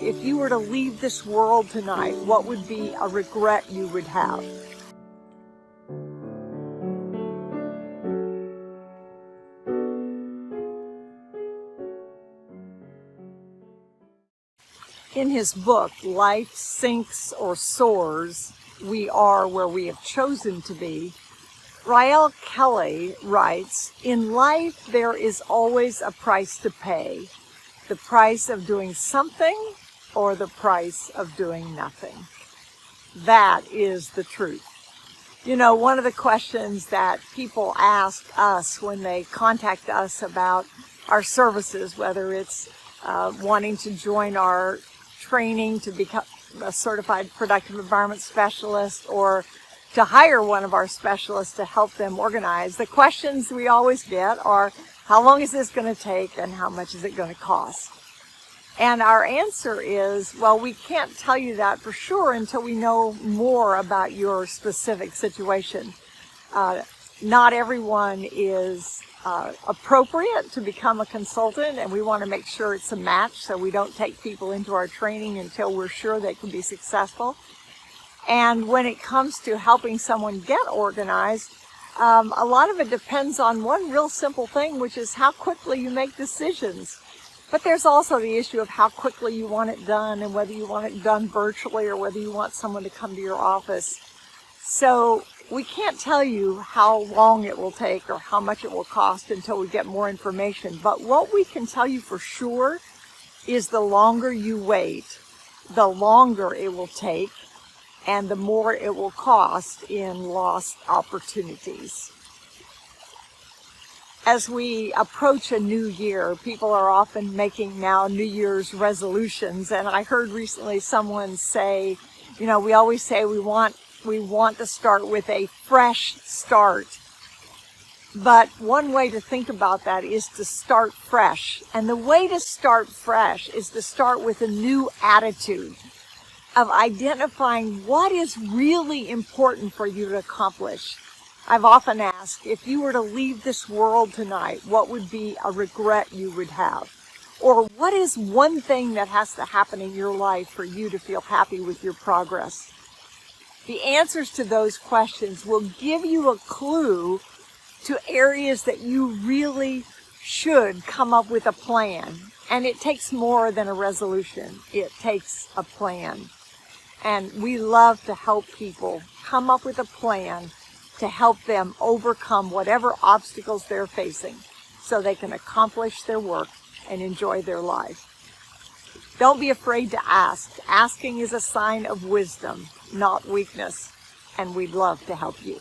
if you were to leave this world tonight, what would be a regret you would have? In his book, Life Sinks or Soars, We Are Where We Have Chosen to Be, Rael Kelly writes, "In life there is always a price to pay, the price of doing something or the price of doing nothing." That is the truth. You know, one of the questions that people ask us when they contact us about our services, whether it's wanting to join our training to become a certified productive environment specialist or to hire one of our specialists to help them organize, the questions we always get are, how long is this going to take and how much is it going to cost? And our answer is, well, we can't tell you that for sure until we know more about your specific situation. Not everyone is appropriate to become a consultant, and we want to make sure it's a match, so we don't take people into our training until we're sure they can be successful. And when it comes to helping someone get organized, a lot of it depends on one real simple thing, which is how quickly you make decisions. But there's also the issue of how quickly you want it done, and whether you want it done virtually or whether you want someone to come to your office. So we can't tell you how long it will take or how much it will cost until we get more information. But what we can tell you for sure is the longer you wait, the longer it will take, and the more it will cost in lost opportunities. As we approach a new year, people are often making now New Year's resolutions. And I heard recently someone say, you know, we always say we want to start with a fresh start. But one way to think about that is to start fresh. And the way to start fresh is to start with a new attitude of identifying what is really important for you to accomplish. I've often asked, if you were to leave this world tonight, what would be a regret you would have? Or what is one thing that has to happen in your life for you to feel happy with your progress? The answers to those questions will give you a clue to areas that you really should come up with a plan. And it takes more than a resolution. It takes a plan. And we love to help people come up with a plan to help them overcome whatever obstacles they're facing so they can accomplish their work and enjoy their life. Don't be afraid to ask. Asking is a sign of wisdom, not weakness, and we'd love to help you.